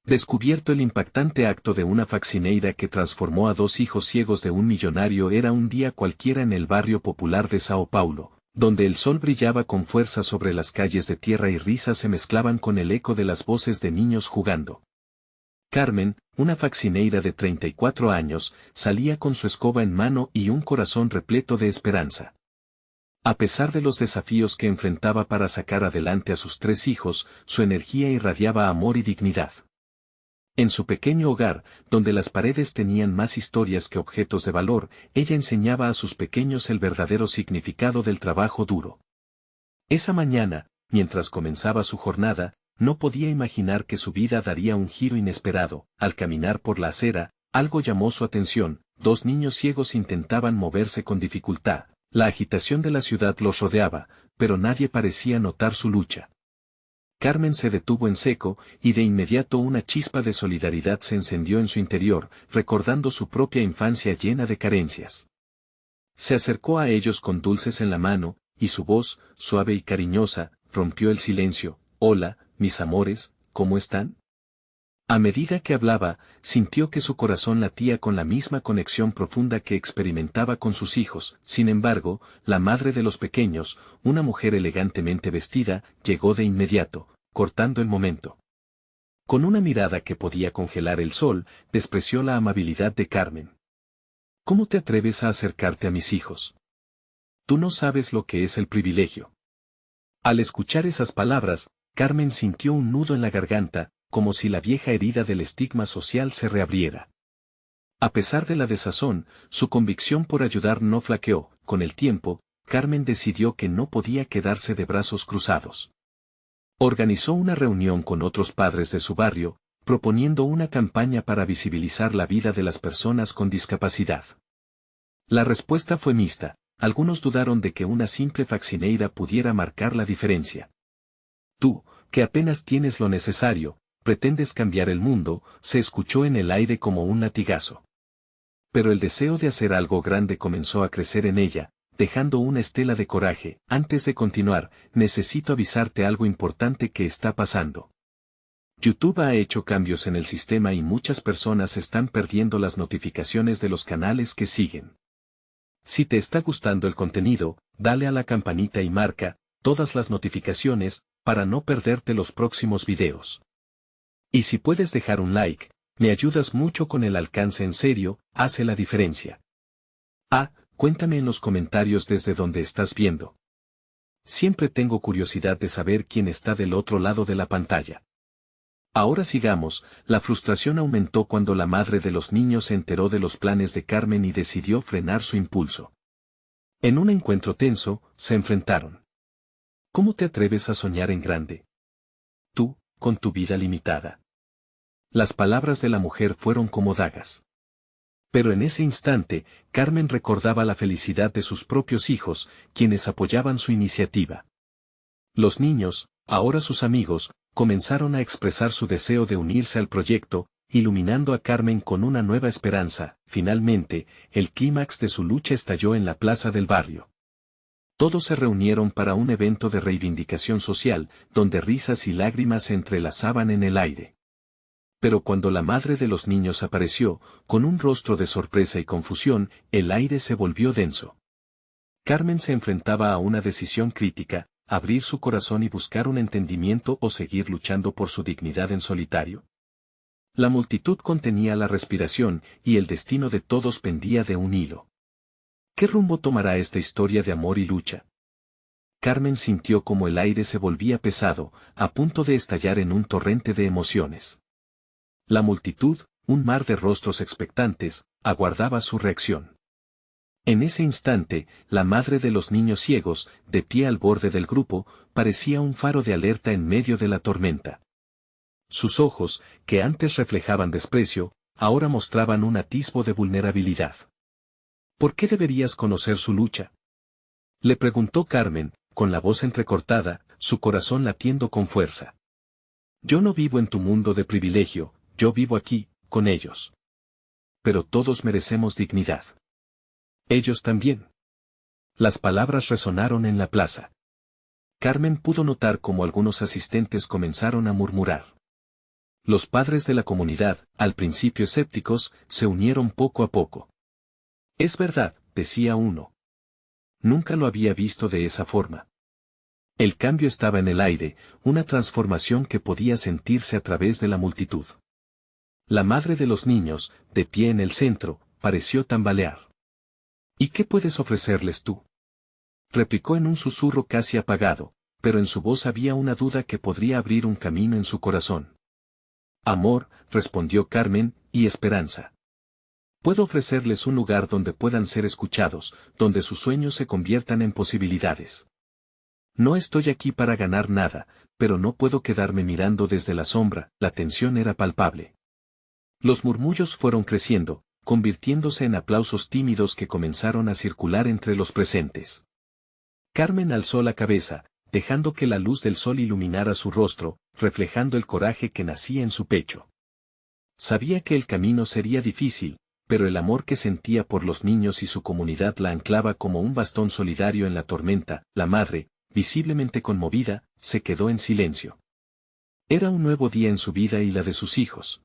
Descubierto el impactante acto de una faccineida que transformó a dos hijos ciegos de un millonario. Era un día cualquiera en el barrio popular de Sao Paulo, donde el sol brillaba con fuerza sobre las calles de tierra y risas se mezclaban con el eco de las voces de niños jugando. Carmen, una faccineida de 34 años, salía con su escoba en mano y un corazón repleto de esperanza. A pesar de los desafíos que enfrentaba para sacar adelante a sus tres hijos, su energía irradiaba amor y dignidad. En su pequeño hogar, donde las paredes tenían más historias que objetos de valor, ella enseñaba a sus pequeños el verdadero significado del trabajo duro. Esa mañana, mientras comenzaba su jornada, no podía imaginar que su vida daría un giro inesperado. Al caminar por la acera, algo llamó su atención: dos niños ciegos intentaban moverse con dificultad. La agitación de la ciudad los rodeaba, pero nadie parecía notar su lucha. Carmen se detuvo en seco, y de inmediato una chispa de solidaridad se encendió en su interior, recordando su propia infancia llena de carencias. Se acercó a ellos con dulces en la mano, y su voz, suave y cariñosa, rompió el silencio. «Hola, mis amores, ¿cómo están?». A medida que hablaba, sintió que su corazón latía con la misma conexión profunda que experimentaba con sus hijos. Sin embargo, la madre de los pequeños, una mujer elegantemente vestida, llegó de inmediato, cortando el momento. Con una mirada que podía congelar el sol, despreció la amabilidad de Carmen. «¿Cómo te atreves a acercarte a mis hijos? Tú no sabes lo que es el privilegio». Al escuchar esas palabras, Carmen sintió un nudo en la garganta, como si la vieja herida del estigma social se reabriera. A pesar de la desazón, su convicción por ayudar no flaqueó. Con el tiempo, Carmen decidió que no podía quedarse de brazos cruzados. Organizó una reunión con otros padres de su barrio, proponiendo una campaña para visibilizar la vida de las personas con discapacidad. La respuesta fue mixta. Algunos dudaron de que una simple faccineida pudiera marcar la diferencia. «Tú, que apenas tienes lo necesario, pretendes cambiar el mundo», se escuchó en el aire como un latigazo. Pero el deseo de hacer algo grande comenzó a crecer en ella, dejando una estela de coraje. «Antes de continuar, necesito avisarte algo importante que está pasando. YouTube ha hecho cambios en el sistema y muchas personas están perdiendo las notificaciones de los canales que siguen. Si te está gustando el contenido, dale a la campanita y marca todas las notificaciones, para no perderte los próximos videos. Y si puedes dejar un like, me ayudas mucho con el alcance. En serio, hace la diferencia. Cuéntame en los comentarios desde donde estás viendo. Siempre tengo curiosidad de saber quién está del otro lado de la pantalla. Ahora sigamos. La frustración aumentó cuando la madre de los niños se enteró de los planes de Carmen y decidió frenar su impulso. En un encuentro tenso, se enfrentaron. «¿Cómo te atreves a soñar en grande? Tú, con tu vida limitada». Las palabras de la mujer fueron como dagas. Pero en ese instante, Carmen recordaba la felicidad de sus propios hijos, quienes apoyaban su iniciativa. Los niños, ahora sus amigos, comenzaron a expresar su deseo de unirse al proyecto, iluminando a Carmen con una nueva esperanza. Finalmente, el clímax de su lucha estalló en la plaza del barrio. Todos se reunieron para un evento de reivindicación social, donde risas y lágrimas se entrelazaban en el aire. Pero cuando la madre de los niños apareció, con un rostro de sorpresa y confusión, el aire se volvió denso. Carmen se enfrentaba a una decisión crítica: abrir su corazón y buscar un entendimiento o seguir luchando por su dignidad en solitario. La multitud contenía la respiración, y el destino de todos pendía de un hilo. ¿Qué rumbo tomará esta historia de amor y lucha? Carmen sintió como el aire se volvía pesado, a punto de estallar en un torrente de emociones. La multitud, un mar de rostros expectantes, aguardaba su reacción. En ese instante, la madre de los niños ciegos, de pie al borde del grupo, parecía un faro de alerta en medio de la tormenta. Sus ojos, que antes reflejaban desprecio, ahora mostraban un atisbo de vulnerabilidad. ¿Por qué deberías conocer su lucha?, le preguntó Carmen, con la voz entrecortada, su corazón latiendo con fuerza. «Yo no vivo en tu mundo de privilegio, yo vivo aquí, con ellos. Pero todos merecemos dignidad. Ellos también». Las palabras resonaron en la plaza. Carmen pudo notar cómo algunos asistentes comenzaron a murmurar. Los padres de la comunidad, al principio escépticos, se unieron poco a poco. Es verdad, decía uno. Nunca lo había visto de esa forma. El cambio estaba en el aire, una transformación que podía sentirse a través de la multitud. La madre de los niños, de pie en el centro, pareció tambalear. ¿Y qué puedes ofrecerles tú? Replicó en un susurro casi apagado, pero en su voz había una duda que podría abrir un camino en su corazón. Amor, respondió Carmen, y esperanza. Puedo ofrecerles un lugar donde puedan ser escuchados, donde sus sueños se conviertan en posibilidades. No estoy aquí para ganar nada, pero no puedo quedarme mirando desde la sombra, la tensión era palpable. Los murmullos fueron creciendo, convirtiéndose en aplausos tímidos que comenzaron a circular entre los presentes. Carmen alzó la cabeza, dejando que la luz del sol iluminara su rostro, reflejando el coraje que nacía en su pecho. Sabía que el camino sería difícil, pero el amor que sentía por los niños y su comunidad la anclaba como un bastón solidario en la tormenta. La madre, visiblemente conmovida, se quedó en silencio. Era un nuevo día en su vida y la de sus hijos.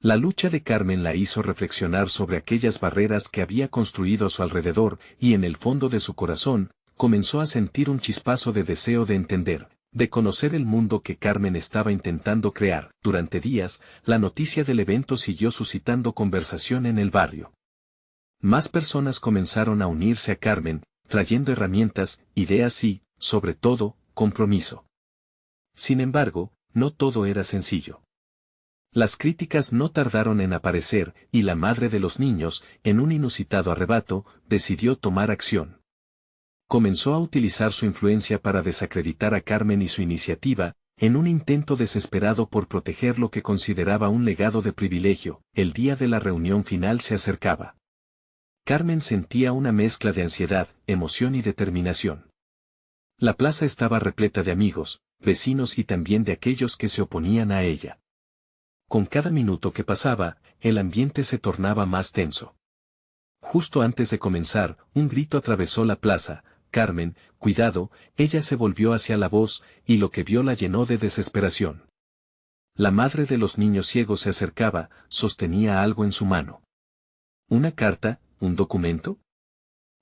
La lucha de Carmen la hizo reflexionar sobre aquellas barreras que había construido a su alrededor, y en el fondo de su corazón, comenzó a sentir un chispazo de deseo de entender, de conocer el mundo que Carmen estaba intentando crear. Durante días, la noticia del evento siguió suscitando conversación en el barrio. Más personas comenzaron a unirse a Carmen, trayendo herramientas, ideas y, sobre todo, compromiso. Sin embargo, no todo era sencillo. Las críticas no tardaron en aparecer, y la madre de los niños, en un inusitado arrebato, decidió tomar acción. Comenzó a utilizar su influencia para desacreditar a Carmen y su iniciativa, en un intento desesperado por proteger lo que consideraba un legado de privilegio. El día de la reunión final se acercaba. Carmen sentía una mezcla de ansiedad, emoción y determinación. La plaza estaba repleta de amigos, vecinos y también de aquellos que se oponían a ella. Con cada minuto que pasaba, el ambiente se tornaba más tenso. Justo antes de comenzar, un grito atravesó la plaza: Carmen, cuidado. Ella se volvió hacia la voz, y lo que vio la llenó de desesperación. La madre de los niños ciegos se acercaba, sostenía algo en su mano. ¿Una carta, un documento?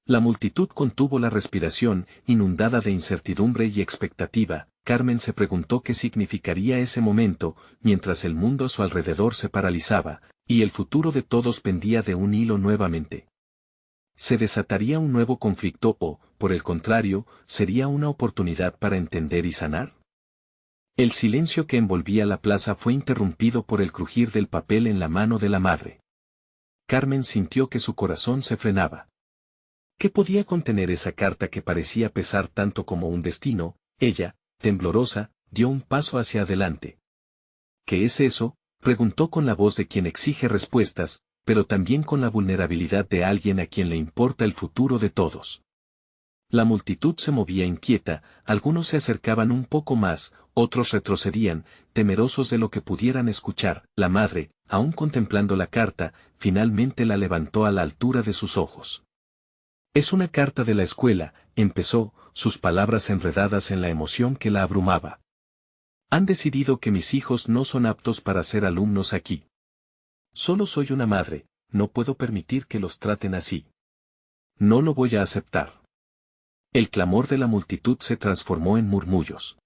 La multitud contuvo la respiración, inundada de incertidumbre y expectativa. Carmen se preguntó qué significaría ese momento, mientras el mundo a su alrededor se paralizaba, y el futuro de todos pendía de un hilo nuevamente. ¿Se desataría un nuevo conflicto o, por el contrario, sería una oportunidad para entender y sanar? El silencio que envolvía la plaza fue interrumpido por el crujir del papel en la mano de la madre. Carmen sintió que su corazón se frenaba. ¿Qué podía contener esa carta que parecía pesar tanto como un destino? Ella, temblorosa, dio un paso hacia adelante. ¿Qué es eso?, preguntó con la voz de quien exige respuestas, pero también con la vulnerabilidad de alguien a quien le importa el futuro de todos. La multitud se movía inquieta, algunos se acercaban un poco más, otros retrocedían, temerosos de lo que pudieran escuchar. La madre, aún contemplando la carta, finalmente la levantó a la altura de sus ojos. Es una carta de la escuela, empezó, sus palabras enredadas en la emoción que la abrumaba. Han decidido que mis hijos no son aptos para ser alumnos aquí. Solo soy una madre, no puedo permitir que los traten así. No lo voy a aceptar. El clamor de la multitud se transformó en murmullos.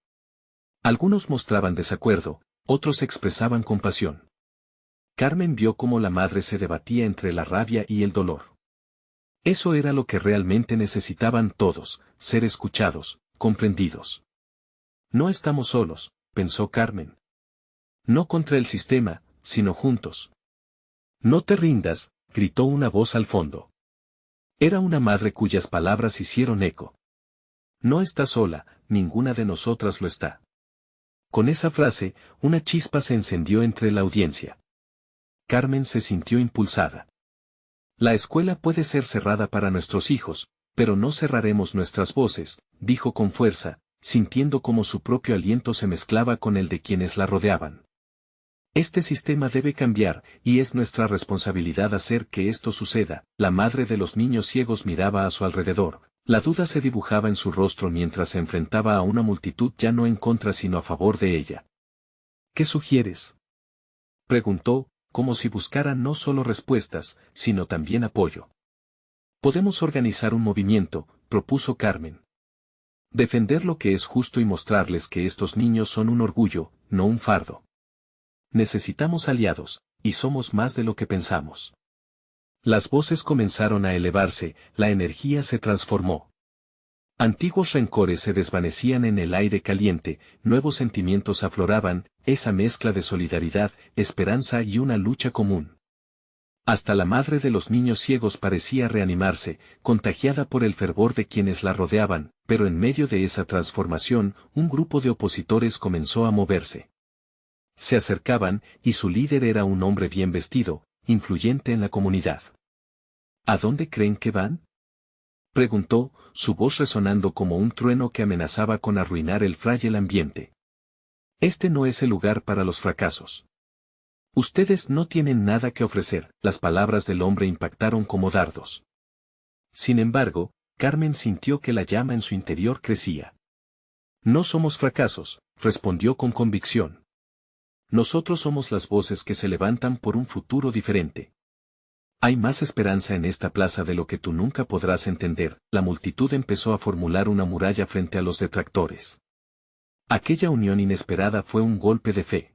Algunos mostraban desacuerdo, otros expresaban compasión. Carmen vio cómo la madre se debatía entre la rabia y el dolor. Eso era lo que realmente necesitaban todos, ser escuchados, comprendidos. No estamos solos, pensó Carmen. No contra el sistema, sino juntos. No te rindas, gritó una voz al fondo. Era una madre cuyas palabras hicieron eco. No está sola, ninguna de nosotras lo está. Con esa frase, una chispa se encendió entre la audiencia. Carmen se sintió impulsada. La escuela puede ser cerrada para nuestros hijos, pero no cerraremos nuestras voces, dijo con fuerza, sintiendo cómo su propio aliento se mezclaba con el de quienes la rodeaban. Este sistema debe cambiar, y es nuestra responsabilidad hacer que esto suceda. La madre de los niños ciegos miraba a su alrededor. La duda se dibujaba en su rostro mientras se enfrentaba a una multitud ya no en contra sino a favor de ella. ¿Qué sugieres?, Preguntó, como si buscara no solo respuestas, sino también apoyo. Podemos organizar un movimiento, propuso Carmen. Defender lo que es justo y mostrarles que estos niños son un orgullo, no un fardo. Necesitamos aliados, y somos más de lo que pensamos. Las voces comenzaron a elevarse, la energía se transformó. Antiguos rencores se desvanecían en el aire caliente, nuevos sentimientos afloraban, esa mezcla de solidaridad, esperanza y una lucha común. Hasta la madre de los niños ciegos parecía reanimarse, contagiada por el fervor de quienes la rodeaban, pero en medio de esa transformación, un grupo de opositores comenzó a moverse. Se acercaban, y su líder era un hombre bien vestido, influyente en la comunidad. ¿A dónde creen que van?, preguntó, su voz resonando como un trueno que amenazaba con arruinar el frágil ambiente. Este no es el lugar para los fracasos. Ustedes no tienen nada que ofrecer. Las palabras del hombre impactaron como dardos. Sin embargo, Carmen sintió que la llama en su interior crecía. No somos fracasos, respondió con convicción. Nosotros somos las voces que se levantan por un futuro diferente. Hay más esperanza en esta plaza de lo que tú nunca podrás entender. La multitud empezó a formular una muralla frente a los detractores. Aquella unión inesperada fue un golpe de fe.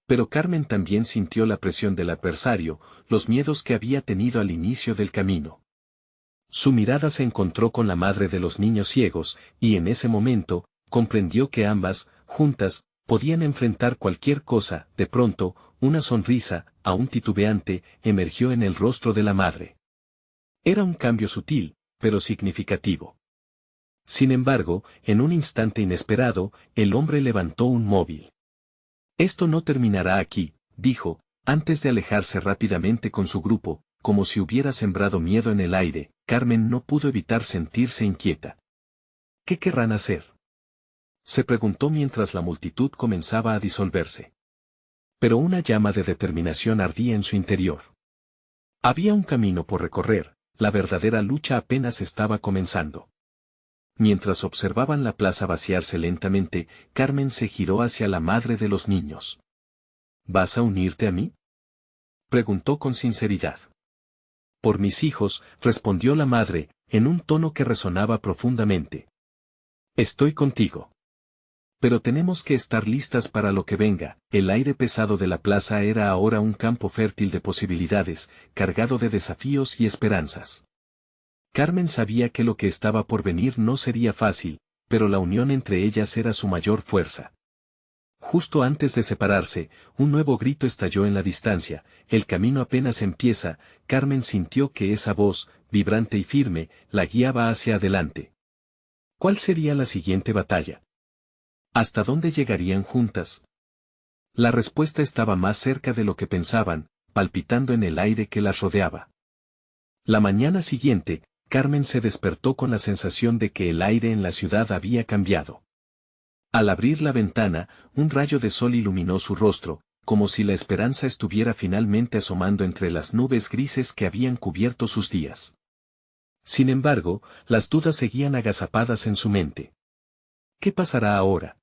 Pero Carmen también sintió la presión del adversario, los miedos que había tenido al inicio del camino. Su mirada se encontró con la madre de los niños ciegos, y en ese momento, comprendió que ambas, juntas, podían enfrentar cualquier cosa. De pronto, una sonrisa, aún titubeante, emergió en el rostro de la madre. Era un cambio sutil, pero significativo. Sin embargo, en un instante inesperado, el hombre levantó un móvil. Esto no terminará aquí, dijo, antes de alejarse rápidamente con su grupo, como si hubiera sembrado miedo en el aire. Carmen no pudo evitar sentirse inquieta. ¿Qué querrán hacer?, se preguntó mientras la multitud comenzaba a disolverse. Pero una llama de determinación ardía en su interior. Había un camino por recorrer, la verdadera lucha apenas estaba comenzando. Mientras observaban la plaza vaciarse lentamente, Carmen se giró hacia la madre de los niños. ¿Vas a unirte a mí?, preguntó con sinceridad. Por mis hijos, respondió la madre, en un tono que resonaba profundamente. Estoy contigo. Pero tenemos que estar listas para lo que venga. El aire pesado de la plaza era ahora un campo fértil de posibilidades, cargado de desafíos y esperanzas. Carmen sabía que lo que estaba por venir no sería fácil, pero la unión entre ellas era su mayor fuerza. Justo antes de separarse, un nuevo grito estalló en la distancia. El camino apenas empieza. Carmen sintió que esa voz, vibrante y firme, la guiaba hacia adelante. ¿Cuál sería la siguiente batalla? ¿Hasta dónde llegarían juntas? La respuesta estaba más cerca de lo que pensaban, palpitando en el aire que las rodeaba. La mañana siguiente, Carmen se despertó con la sensación de que el aire en la ciudad había cambiado. Al abrir la ventana, un rayo de sol iluminó su rostro, como si la esperanza estuviera finalmente asomando entre las nubes grises que habían cubierto sus días. Sin embargo, las dudas seguían agazapadas en su mente. ¿Qué pasará ahora?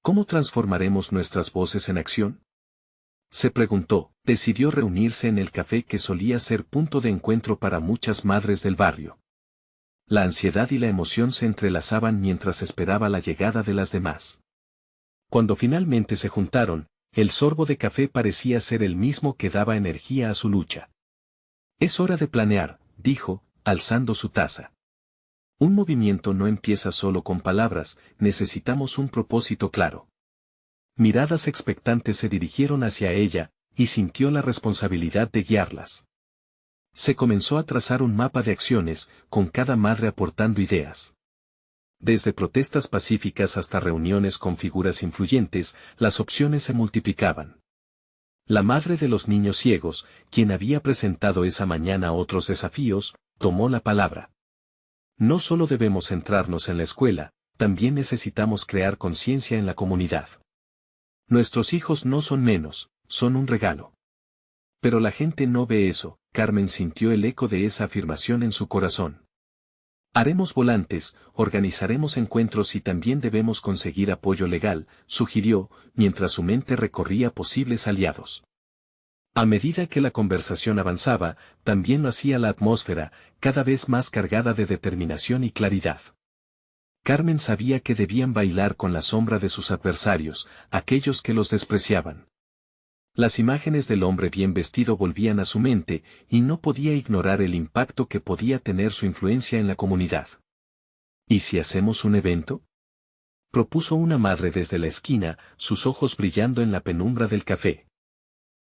¿Cómo transformaremos nuestras voces en acción?, se preguntó. Decidió reunirse en el café que solía ser punto de encuentro para muchas madres del barrio. La ansiedad y la emoción se entrelazaban mientras esperaba la llegada de las demás. Cuando finalmente se juntaron, el sorbo de café parecía ser el mismo que daba energía a su lucha. Es hora de planear, dijo, alzando su taza. Un movimiento no empieza solo con palabras, necesitamos un propósito claro. Miradas expectantes se dirigieron hacia ella, y sintió la responsabilidad de guiarlas. Se comenzó a trazar un mapa de acciones, con cada madre aportando ideas. Desde protestas pacíficas hasta reuniones con figuras influyentes, las opciones se multiplicaban. La madre de los niños ciegos, quien había presentado esa mañana otros desafíos, tomó la palabra. No solo debemos centrarnos en la escuela, también necesitamos crear conciencia en la comunidad. Nuestros hijos no son menos, son un regalo. Pero la gente no ve eso. Carmen sintió el eco de esa afirmación en su corazón. Haremos volantes, organizaremos encuentros y también debemos conseguir apoyo legal, sugirió, mientras su mente recorría posibles aliados. A medida que la conversación avanzaba, también lo hacía la atmósfera, cada vez más cargada de determinación y claridad. Carmen sabía que debían bailar con la sombra de sus adversarios, aquellos que los despreciaban. Las imágenes del hombre bien vestido volvían a su mente, y no podía ignorar el impacto que podía tener su influencia en la comunidad. ¿Y si hacemos un evento?, propuso una madre desde la esquina, sus ojos brillando en la penumbra del café.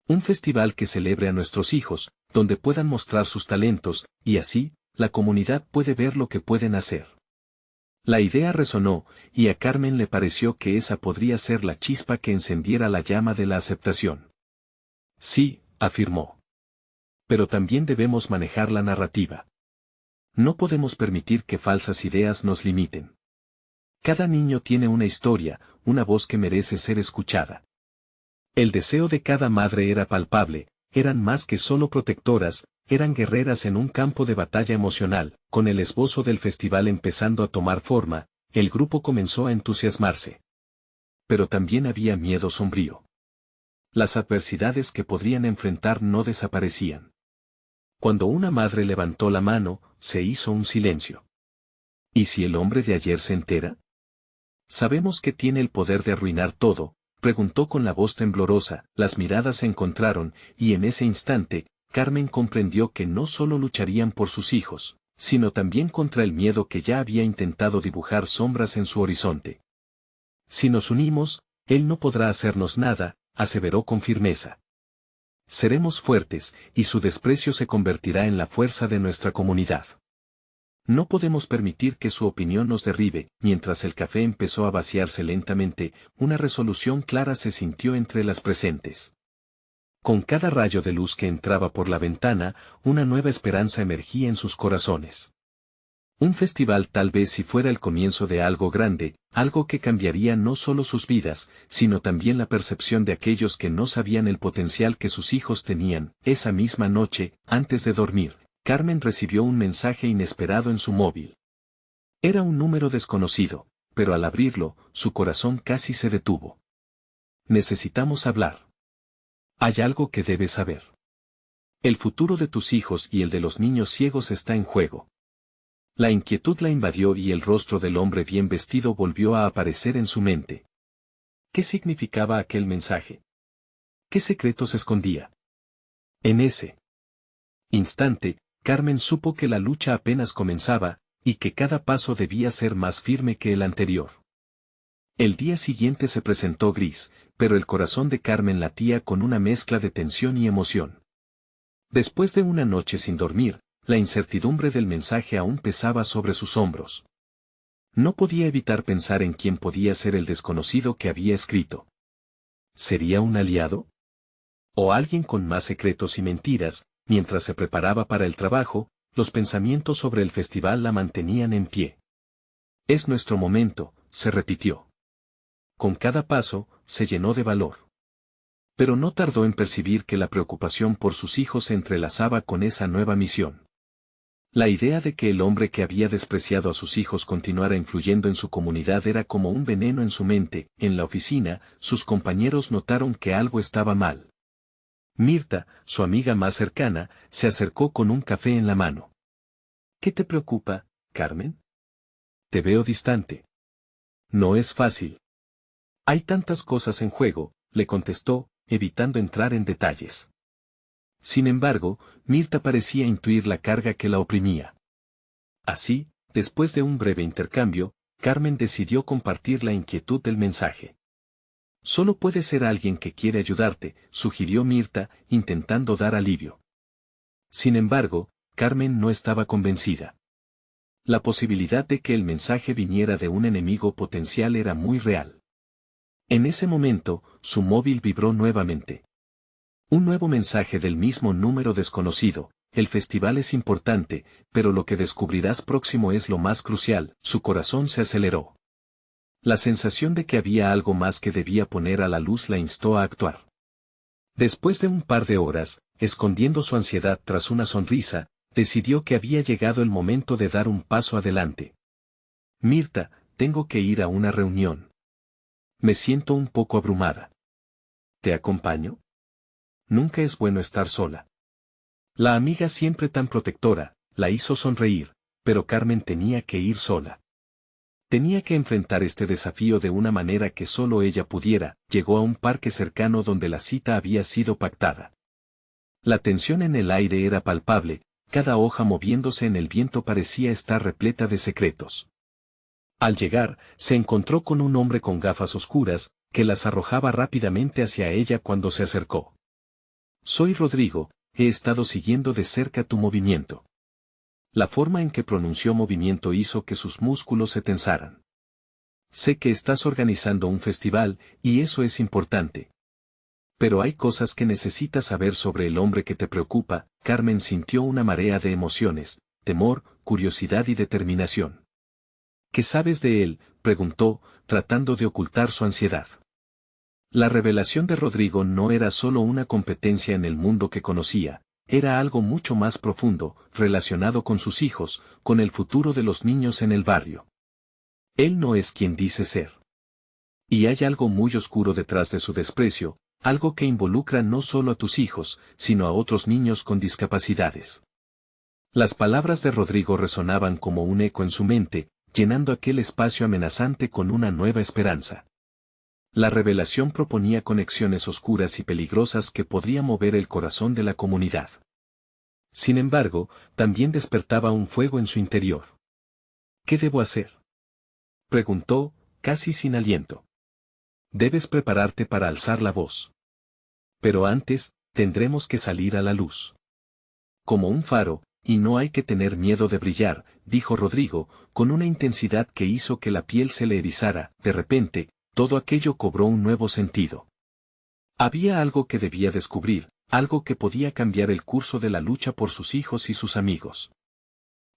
Un festival que celebre a nuestros hijos, donde puedan mostrar sus talentos, y así, la comunidad puede ver lo que pueden hacer. La idea resonó, y a Carmen le pareció que esa podría ser la chispa que encendiera la llama de la aceptación. Sí, afirmó. Pero también debemos manejar la narrativa. No podemos permitir que falsas ideas nos limiten. Cada niño tiene una historia, una voz que merece ser escuchada. El deseo de cada madre era palpable, eran más que solo protectoras, eran guerreras en un campo de batalla emocional. Con el esbozo del festival empezando a tomar forma, el grupo comenzó a entusiasmarse. Pero también había miedo sombrío. Las adversidades que podrían enfrentar no desaparecían. Cuando una madre levantó la mano, se hizo un silencio. ¿Y si el hombre de ayer se entera? ¿Sabemos que tiene el poder de arruinar todo?, preguntó con la voz temblorosa. Las miradas se encontraron, y en ese instante, Carmen comprendió que no solo lucharían por sus hijos, sino también contra el miedo que ya había intentado dibujar sombras en su horizonte. Si nos unimos, él no podrá hacernos nada, aseveró con firmeza. Seremos fuertes, y su desprecio se convertirá en la fuerza de nuestra comunidad. No podemos permitir que su opinión nos derribe. Mientras el café empezó a vaciarse lentamente, una resolución clara se sintió entre las presentes. Con cada rayo de luz que entraba por la ventana, una nueva esperanza emergía en sus corazones. Un festival tal vez si fuera el comienzo de algo grande, algo que cambiaría no solo sus vidas, sino también la percepción de aquellos que no sabían el potencial que sus hijos tenían. Esa misma noche, antes de dormir, Carmen recibió un mensaje inesperado en su móvil. Era un número desconocido, pero al abrirlo, su corazón casi se detuvo. Necesitamos hablar. Hay algo que debes saber. El futuro de tus hijos y el de los niños ciegos está en juego. La inquietud la invadió y el rostro del hombre bien vestido volvió a aparecer en su mente. ¿Qué significaba aquel mensaje? ¿Qué secreto se escondía? En ese instante, Carmen supo que la lucha apenas comenzaba, y que cada paso debía ser más firme que el anterior. El día siguiente se presentó gris, pero el corazón de Carmen latía con una mezcla de tensión y emoción. Después de una noche sin dormir, la incertidumbre del mensaje aún pesaba sobre sus hombros. No podía evitar pensar en quién podía ser el desconocido que había escrito. ¿Sería un aliado? ¿O alguien con más secretos y mentiras? Mientras se preparaba para el trabajo, los pensamientos sobre el festival la mantenían en pie. Es nuestro momento, se repitió. Con cada paso, se llenó de valor. Pero no tardó en percibir que la preocupación por sus hijos se entrelazaba con esa nueva misión. La idea de que el hombre que había despreciado a sus hijos continuara influyendo en su comunidad era como un veneno en su mente. En la oficina, sus compañeros notaron que algo estaba mal. Mirta, su amiga más cercana, se acercó con un café en la mano. ¿Qué te preocupa, Carmen? Te veo distante. No es fácil. Hay tantas cosas en juego, le contestó, evitando entrar en detalles. Sin embargo, Mirta parecía intuir la carga que la oprimía. Así, después de un breve intercambio, Carmen decidió compartir la inquietud del mensaje. Solo puede ser alguien que quiere ayudarte, sugirió Mirta, intentando dar alivio. Sin embargo, Carmen no estaba convencida. La posibilidad de que el mensaje viniera de un enemigo potencial era muy real. En ese momento, su móvil vibró nuevamente. Un nuevo mensaje del mismo número desconocido. El festival es importante, pero lo que descubrirás próximo es lo más crucial. Su corazón se aceleró. La sensación de que había algo más que debía poner a la luz la instó a actuar. Después de un par de horas, escondiendo su ansiedad tras una sonrisa, decidió que había llegado el momento de dar un paso adelante. Mirta, tengo que ir a una reunión. Me siento un poco abrumada. ¿Te acompaño? Nunca es bueno estar sola. La amiga siempre tan protectora, la hizo sonreír, pero Carmen tenía que ir sola. Tenía que enfrentar este desafío de una manera que solo ella pudiera. Llegó a un parque cercano donde la cita había sido pactada. La tensión en el aire era palpable, cada hoja moviéndose en el viento parecía estar repleta de secretos. Al llegar, se encontró con un hombre con gafas oscuras, que las arrojaba rápidamente hacia ella cuando se acercó. Soy Rodrigo, he estado siguiendo de cerca tu movimiento. La forma en que pronunció movimiento hizo que sus músculos se tensaran. Sé que estás organizando un festival, y eso es importante. Pero hay cosas que necesitas saber sobre el hombre que te preocupa. Carmen sintió una marea de emociones, temor, curiosidad y determinación. ¿Qué sabes de él?, preguntó, tratando de ocultar su ansiedad. La revelación de Rodrigo no era solo una competencia en el mundo que conocía, era algo mucho más profundo, relacionado con sus hijos, con el futuro de los niños en el barrio. Él no es quien dice ser. Y hay algo muy oscuro detrás de su desprecio, algo que involucra no solo a tus hijos, sino a otros niños con discapacidades. Las palabras de Rodrigo resonaban como un eco en su mente, llenando aquel espacio amenazante con una nueva esperanza. La revelación proponía conexiones oscuras y peligrosas que podrían mover el corazón de la comunidad. Sin embargo, también despertaba un fuego en su interior. ¿Qué debo hacer?, preguntó, casi sin aliento. Debes prepararte para alzar la voz. Pero antes, tendremos que salir a la luz. Como un faro, y no hay que tener miedo de brillar, dijo Rodrigo, con una intensidad que hizo que la piel se le erizara. De repente, todo aquello cobró un nuevo sentido. Había algo que debía descubrir, algo que podía cambiar el curso de la lucha por sus hijos y sus amigos.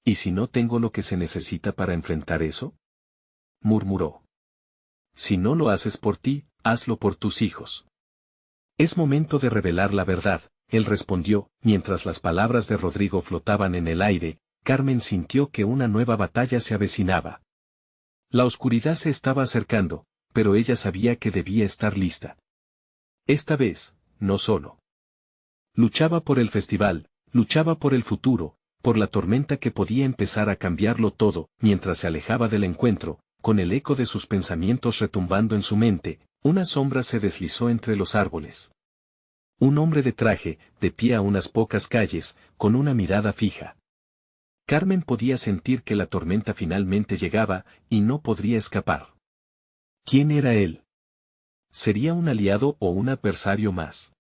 ¿Y si no tengo lo que se necesita para enfrentar eso?, murmuró. Si no lo haces por ti, hazlo por tus hijos. Es momento de revelar la verdad, él respondió. Mientras las palabras de Rodrigo flotaban en el aire, Carmen sintió que una nueva batalla se avecinaba. La oscuridad se estaba acercando, pero ella sabía que debía estar lista. Esta vez, no solo. Luchaba por el festival, luchaba por el futuro, por la tormenta que podía empezar a cambiarlo todo. Mientras se alejaba del encuentro, con el eco de sus pensamientos retumbando en su mente, una sombra se deslizó entre los árboles. Un hombre de traje, de pie a unas pocas calles, con una mirada fija. Carmen podía sentir que la tormenta finalmente llegaba, y no podría escapar. ¿Quién era él? ¿Sería un aliado o un adversario más?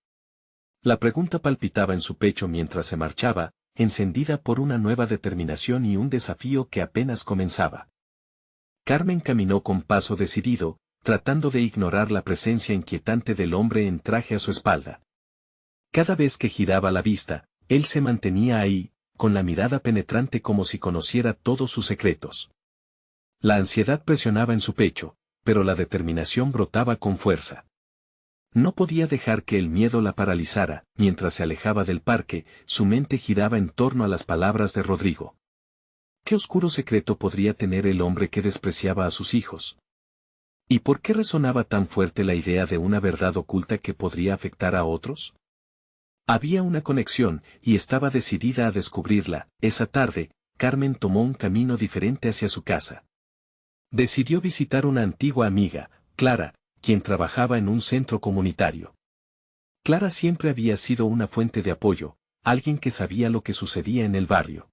La pregunta palpitaba en su pecho mientras se marchaba, encendida por una nueva determinación y un desafío que apenas comenzaba. Carmen caminó con paso decidido, tratando de ignorar la presencia inquietante del hombre en traje a su espalda. Cada vez que giraba la vista, él se mantenía ahí, con la mirada penetrante como si conociera todos sus secretos. La ansiedad presionaba en su pecho, pero la determinación brotaba con fuerza. No podía dejar que el miedo la paralizara. Mientras se alejaba del parque, su mente giraba en torno a las palabras de Rodrigo. ¿Qué oscuro secreto podría tener el hombre que despreciaba a sus hijos? ¿Y por qué resonaba tan fuerte la idea de una verdad oculta que podría afectar a otros? Había una conexión, y estaba decidida a descubrirla. Esa tarde, Carmen tomó un camino diferente hacia su casa. Decidió visitar una antigua amiga, Clara, quien trabajaba en un centro comunitario. Clara siempre había sido una fuente de apoyo, alguien que sabía lo que sucedía en el barrio.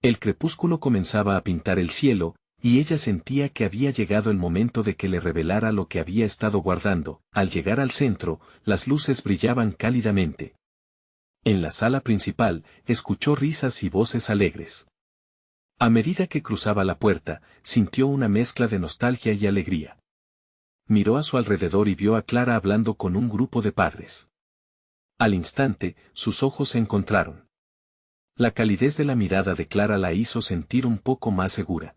El crepúsculo comenzaba a pintar el cielo, y ella sentía que había llegado el momento de que le revelara lo que había estado guardando. Al llegar al centro, las luces brillaban cálidamente. En la sala principal, escuchó risas y voces alegres. A medida que cruzaba la puerta, sintió una mezcla de nostalgia y alegría. Miró a su alrededor y vio a Clara hablando con un grupo de padres. Al instante, sus ojos se encontraron. La calidez de la mirada de Clara la hizo sentir un poco más segura.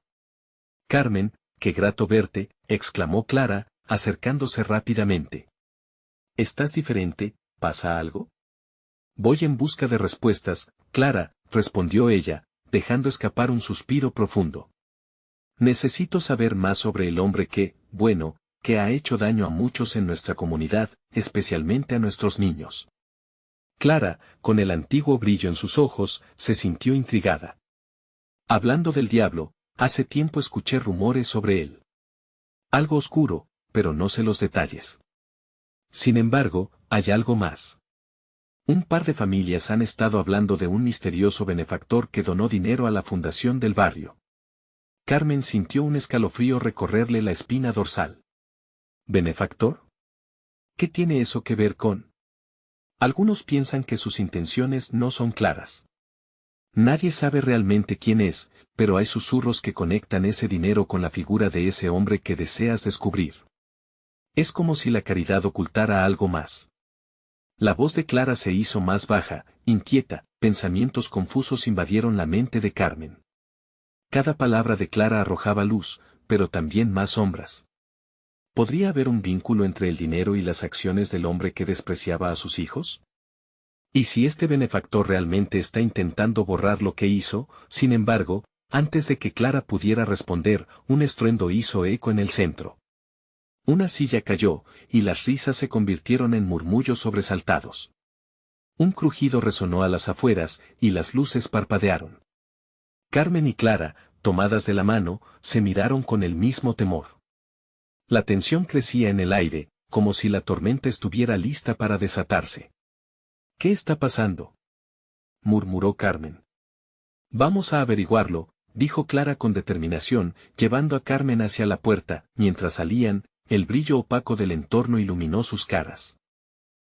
«Carmen, qué grato verte», exclamó Clara, acercándose rápidamente. «Estás diferente, ¿pasa algo?». «Voy en busca de respuestas, Clara», respondió ella, dejando escapar un suspiro profundo. Necesito saber más sobre el hombre que, bueno, que ha hecho daño a muchos en nuestra comunidad, especialmente a nuestros niños. Clara, con el antiguo brillo en sus ojos, se sintió intrigada. Hablando del diablo, hace tiempo escuché rumores sobre él. Algo oscuro, pero no sé los detalles. Sin embargo, hay algo más. Un par de familias han estado hablando de un misterioso benefactor que donó dinero a la fundación del barrio. Carmen sintió un escalofrío recorrerle la espina dorsal. ¿Benefactor? ¿Qué tiene eso que ver con? Algunos piensan que sus intenciones no son claras. Nadie sabe realmente quién es, pero hay susurros que conectan ese dinero con la figura de ese hombre que deseas descubrir. Es como si la caridad ocultara algo más. La voz de Clara se hizo más baja, inquieta, pensamientos confusos invadieron la mente de Carmen. Cada palabra de Clara arrojaba luz, pero también más sombras. ¿Podría haber un vínculo entre el dinero y las acciones del hombre que despreciaba a sus hijos? ¿Y si este benefactor realmente está intentando borrar lo que hizo? Sin embargo, antes de que Clara pudiera responder, un estruendo hizo eco en el centro. Una silla cayó, y las risas se convirtieron en murmullos sobresaltados. Un crujido resonó a las afueras, y las luces parpadearon. Carmen y Clara, tomadas de la mano, se miraron con el mismo temor. La tensión crecía en el aire, como si la tormenta estuviera lista para desatarse. ¿Qué está pasando?, murmuró Carmen. Vamos a averiguarlo, dijo Clara con determinación, llevando a Carmen hacia la puerta. Mientras salían, el brillo opaco del entorno iluminó sus caras.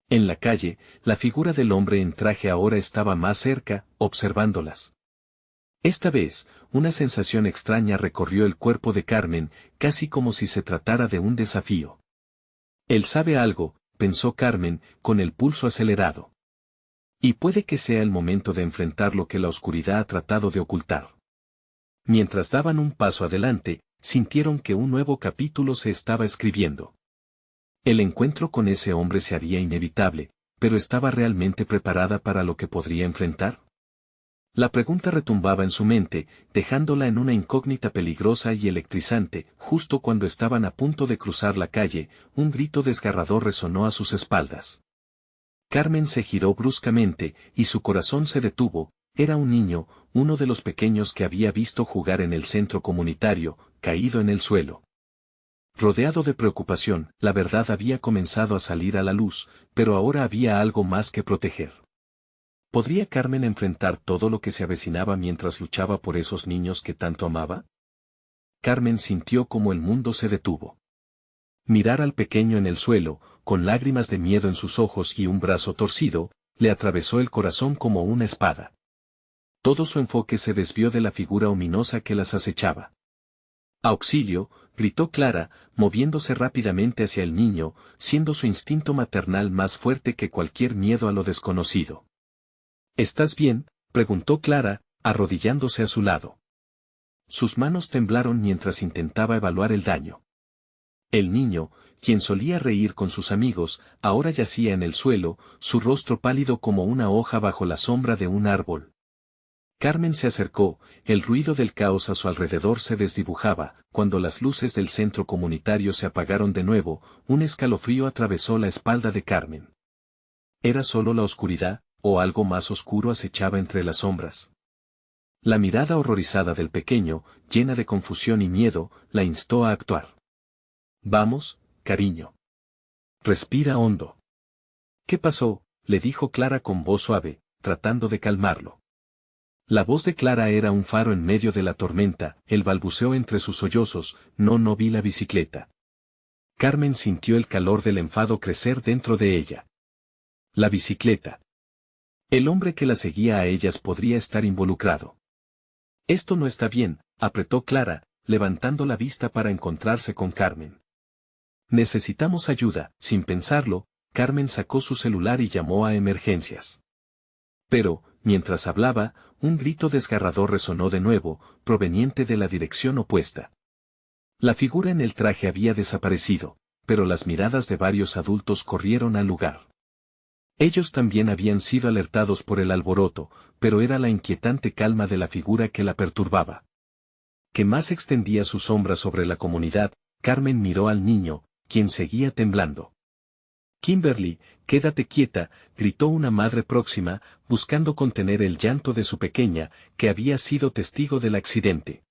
En la calle, la figura del hombre en traje ahora estaba más cerca, observándolas. Esta vez, una sensación extraña recorrió el cuerpo de Carmen, casi como si se tratara de un desafío. Él sabe algo, pensó Carmen, con el pulso acelerado. Y puede que sea el momento de enfrentar lo que la oscuridad ha tratado de ocultar. Mientras daban un paso adelante, sintieron que un nuevo capítulo se estaba escribiendo. El encuentro con ese hombre se haría inevitable, pero ¿estaba realmente preparada para lo que podría enfrentar? La pregunta retumbaba en su mente, dejándola en una incógnita peligrosa y electrizante. Justo cuando estaban a punto de cruzar la calle, un grito desgarrador resonó a sus espaldas. Carmen se giró bruscamente, y su corazón se detuvo. Era un niño, uno de los pequeños que había visto jugar en el centro comunitario, caído en el suelo. Rodeado de preocupación, la verdad había comenzado a salir a la luz, pero ahora había algo más que proteger. ¿Podría Carmen enfrentar todo lo que se avecinaba mientras luchaba por esos niños que tanto amaba? Carmen sintió como el mundo se detuvo. Mirar al pequeño en el suelo, con lágrimas de miedo en sus ojos y un brazo torcido, le atravesó el corazón como una espada. Todo su enfoque se desvió de la figura ominosa que las acechaba. ¡Auxilio!, gritó Clara, moviéndose rápidamente hacia el niño, siendo su instinto maternal más fuerte que cualquier miedo a lo desconocido. ¿Estás bien?, preguntó Clara, arrodillándose a su lado. Sus manos temblaron mientras intentaba evaluar el daño. El niño, quien solía reír con sus amigos, ahora yacía en el suelo, su rostro pálido como una hoja bajo la sombra de un árbol. Carmen se acercó, el ruido del caos a su alrededor se desdibujaba. Cuando las luces del centro comunitario se apagaron de nuevo, un escalofrío atravesó la espalda de Carmen. ¿Era solo la oscuridad, o algo más oscuro acechaba entre las sombras? La mirada horrorizada del pequeño, llena de confusión y miedo, la instó a actuar. Vamos, cariño. Respira hondo. ¿Qué pasó?, le dijo Clara con voz suave, tratando de calmarlo. La voz de Clara era un faro en medio de la tormenta. Él balbuceó entre sus sollozos, no vi la bicicleta. Carmen sintió el calor del enfado crecer dentro de ella. La bicicleta. El hombre que la seguía a ellas podría estar involucrado. Esto no está bien, apretó Clara, levantando la vista para encontrarse con Carmen. Necesitamos ayuda. Sin pensarlo, Carmen sacó su celular y llamó a emergencias. Pero, mientras hablaba, un grito desgarrador resonó de nuevo, proveniente de la dirección opuesta. La figura en el traje había desaparecido, pero las miradas de varios adultos corrieron al lugar. Ellos también habían sido alertados por el alboroto, pero era la inquietante calma de la figura que la perturbaba. Que más extendía su sombra sobre la comunidad. Carmen miró al niño, quien seguía temblando. Kimberly, quédate quieta, gritó una madre próxima, buscando contener el llanto de su pequeña, que había sido testigo del accidente.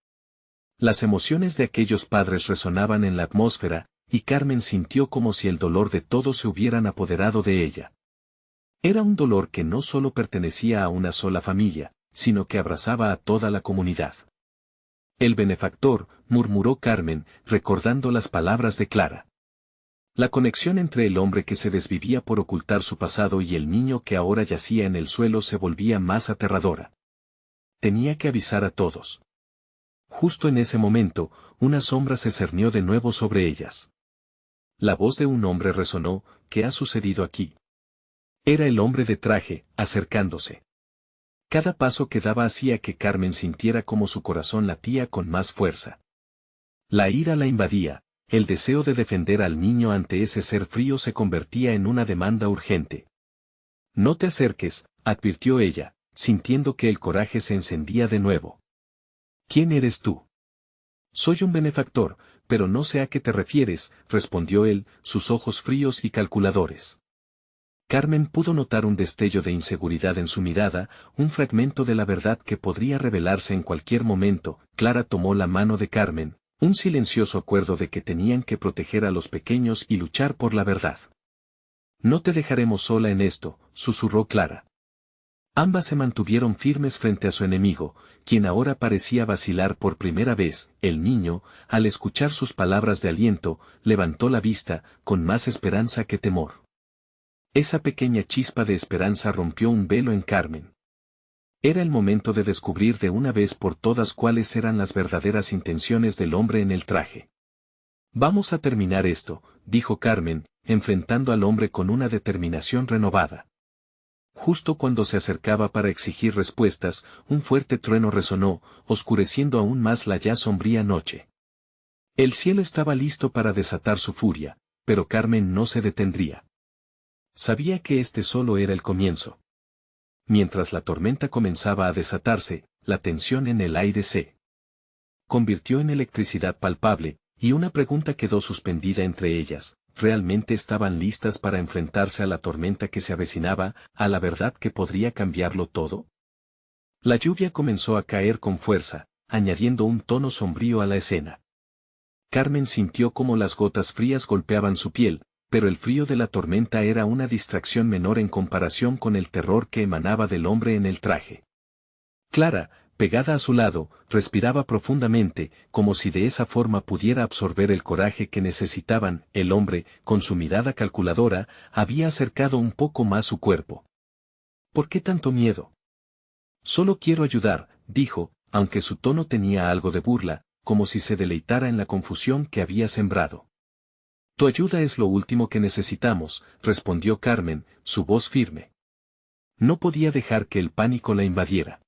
Las emociones de aquellos padres resonaban en la atmósfera, y Carmen sintió como si el dolor de todos se hubieran apoderado de ella. Era un dolor que no solo pertenecía a una sola familia, sino que abrazaba a toda la comunidad. El benefactor, murmuró Carmen, recordando las palabras de Clara. La conexión entre el hombre que se desvivía por ocultar su pasado y el niño que ahora yacía en el suelo se volvía más aterradora. Tenía que avisar a todos. Justo en ese momento, una sombra se cernió de nuevo sobre ellas. La voz de un hombre resonó. ¿Qué ha sucedido aquí? Era el hombre de traje, acercándose. Cada paso que daba hacía que Carmen sintiera como su corazón latía con más fuerza. La ira la invadía, el deseo de defender al niño ante ese ser frío se convertía en una demanda urgente. No te acerques, advirtió ella, sintiendo que el coraje se encendía de nuevo. ¿Quién eres tú? Soy un benefactor, pero no sé a qué te refieres, respondió él, sus ojos fríos y calculadores. Carmen pudo notar un destello de inseguridad en su mirada, un fragmento de la verdad que podría revelarse en cualquier momento. Clara tomó la mano de Carmen, un silencioso acuerdo de que tenían que proteger a los pequeños y luchar por la verdad. No te dejaremos sola en esto, susurró Clara. Ambas se mantuvieron firmes frente a su enemigo, quien ahora parecía vacilar por primera vez. El niño, al escuchar sus palabras de aliento, levantó la vista, con más esperanza que temor. Esa pequeña chispa de esperanza rompió un velo en Carmen. Era el momento de descubrir de una vez por todas cuáles eran las verdaderas intenciones del hombre en el traje. Vamos a terminar esto, dijo Carmen, enfrentando al hombre con una determinación renovada. Justo cuando se acercaba para exigir respuestas, un fuerte trueno resonó, oscureciendo aún más la ya sombría noche. El cielo estaba listo para desatar su furia, pero Carmen no se detendría. Sabía que este solo era el comienzo. Mientras la tormenta comenzaba a desatarse, la tensión en el aire se convirtió en electricidad palpable, y una pregunta quedó suspendida entre ellas. ¿Realmente estaban listas para enfrentarse a la tormenta que se avecinaba, a la verdad que podría cambiarlo todo? La lluvia comenzó a caer con fuerza, añadiendo un tono sombrío a la escena. Carmen sintió cómo las gotas frías golpeaban su piel, pero el frío de la tormenta era una distracción menor en comparación con el terror que emanaba del hombre en el traje. Clara, pegada a su lado, respiraba profundamente, como si de esa forma pudiera absorber el coraje que necesitaban. El hombre, con su mirada calculadora, había acercado un poco más su cuerpo. ¿Por qué tanto miedo? Solo quiero ayudar, dijo, aunque su tono tenía algo de burla, como si se deleitara en la confusión que había sembrado. Tu ayuda es lo último que necesitamos, respondió Carmen, su voz firme. No podía dejar que el pánico la invadiera.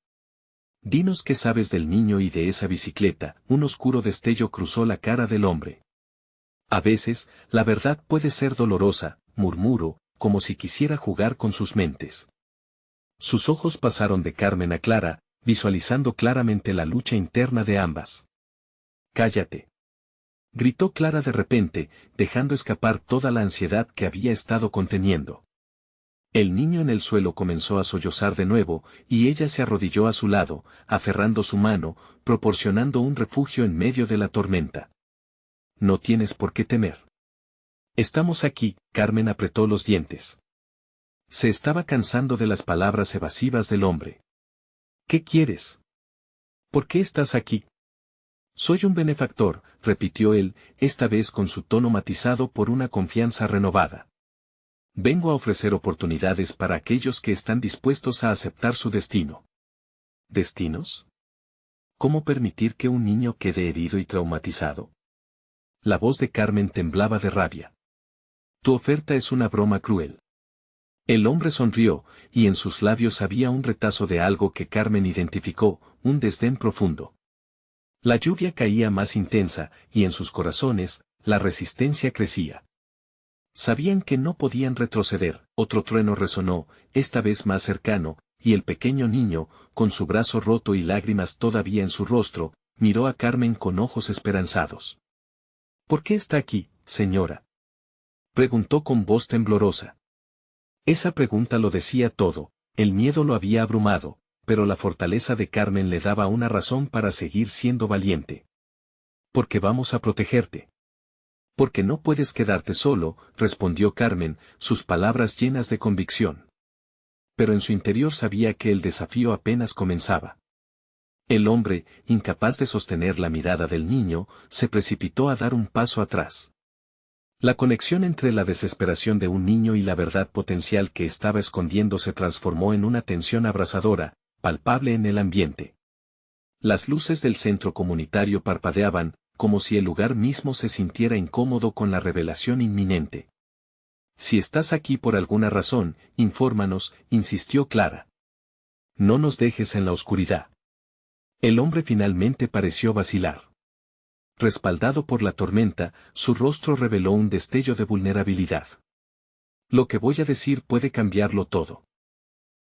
Dinos qué sabes del niño y de esa bicicleta. Un oscuro destello cruzó la cara del hombre. A veces, la verdad puede ser dolorosa, murmuró, como si quisiera jugar con sus mentes. Sus ojos pasaron de Carmen a Clara, visualizando claramente la lucha interna de ambas. Cállate. Gritó Clara de repente, dejando escapar toda la ansiedad que había estado conteniendo. El niño en el suelo comenzó a sollozar de nuevo, y ella se arrodilló a su lado, aferrando su mano, proporcionando un refugio en medio de la tormenta. No tienes por qué temer. Estamos aquí. Carmen apretó los dientes. Se estaba cansando de las palabras evasivas del hombre. ¿Qué quieres? ¿Por qué estás aquí? Soy un benefactor, repitió él, esta vez con su tono matizado por una confianza renovada. Vengo a ofrecer oportunidades para aquellos que están dispuestos a aceptar su destino. ¿Destinos? ¿Cómo permitir que un niño quede herido y traumatizado? La voz de Carmen temblaba de rabia. Tu oferta es una broma cruel. El hombre sonrió, y en sus labios había un retazo de algo que Carmen identificó, un desdén profundo. La lluvia caía más intensa, y en sus corazones, la resistencia crecía. Sabían que no podían retroceder. Otro trueno resonó, esta vez más cercano, y el pequeño niño, con su brazo roto y lágrimas todavía en su rostro, miró a Carmen con ojos esperanzados. ¿Por qué está aquí, señora?, preguntó con voz temblorosa. Esa pregunta lo decía todo, el miedo lo había abrumado, pero la fortaleza de Carmen le daba una razón para seguir siendo valiente. Porque vamos a protegerte. Porque no puedes quedarte solo, respondió Carmen, sus palabras llenas de convicción. Pero en su interior sabía que el desafío apenas comenzaba. El hombre, incapaz de sostener la mirada del niño, se precipitó a dar un paso atrás. La conexión entre la desesperación de un niño y la verdad potencial que estaba escondiendo se transformó en una tensión abrasadora, palpable en el ambiente. Las luces del centro comunitario parpadeaban, como si el lugar mismo se sintiera incómodo con la revelación inminente. Si estás aquí por alguna razón, infórmanos, insistió Clara. No nos dejes en la oscuridad. El hombre finalmente pareció vacilar. Respaldado por la tormenta, su rostro reveló un destello de vulnerabilidad. Lo que voy a decir puede cambiarlo todo.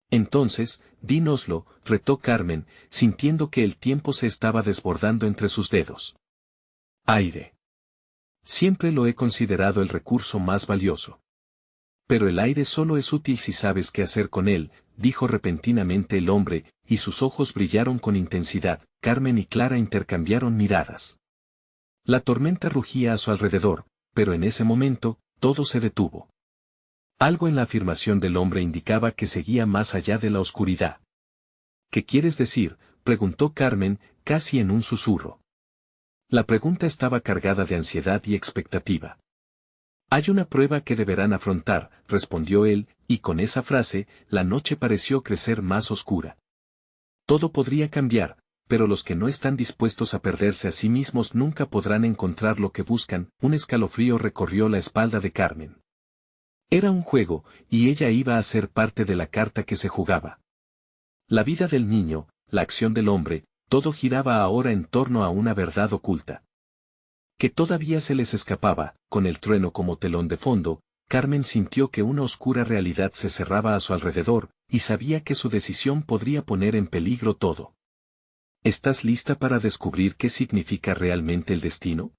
Entonces, dínoslo, retó Carmen, sintiendo que el tiempo se estaba desbordando entre sus dedos. Aire. Siempre lo he considerado el recurso más valioso. Pero el aire solo es útil si sabes qué hacer con él, dijo repentinamente el hombre, y sus ojos brillaron con intensidad. Carmen y Clara intercambiaron miradas. La tormenta rugía a su alrededor, pero en ese momento, todo se detuvo. Algo en la afirmación del hombre indicaba que seguía más allá de la oscuridad. ¿Qué quieres decir?, preguntó Carmen, casi en un susurro. La pregunta estaba cargada de ansiedad y expectativa. Hay una prueba que deberán afrontar, respondió él, y con esa frase, la noche pareció crecer más oscura. Todo podría cambiar, pero los que no están dispuestos a perderse a sí mismos nunca podrán encontrar lo que buscan. Un escalofrío recorrió la espalda de Carmen. Era un juego, y ella iba a ser parte de la carta que se jugaba. La vida del niño, la acción del hombre, todo giraba ahora en torno a una verdad oculta. Que todavía se les escapaba, con el trueno como telón de fondo, Carmen sintió que una oscura realidad se cerraba a su alrededor, y sabía que su decisión podría poner en peligro todo. ¿Estás lista para descubrir qué significa realmente el destino?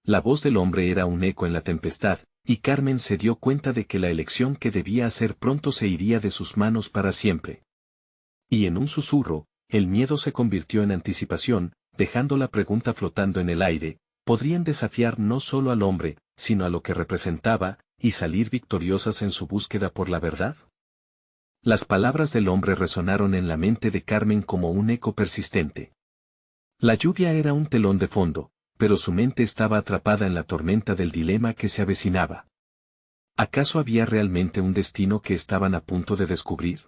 La voz del hombre era un eco en la tempestad, y Carmen se dio cuenta de que la elección que debía hacer pronto se iría de sus manos para siempre. Y en un susurro, el miedo se convirtió en anticipación, dejando la pregunta flotando en el aire: ¿podrían desafiar no solo al hombre, sino a lo que representaba, y salir victoriosas en su búsqueda por la verdad? Las palabras del hombre resonaron en la mente de Carmen como un eco persistente. La lluvia era un telón de fondo, pero su mente estaba atrapada en la tormenta del dilema que se avecinaba. ¿Acaso había realmente un destino que estaban a punto de descubrir?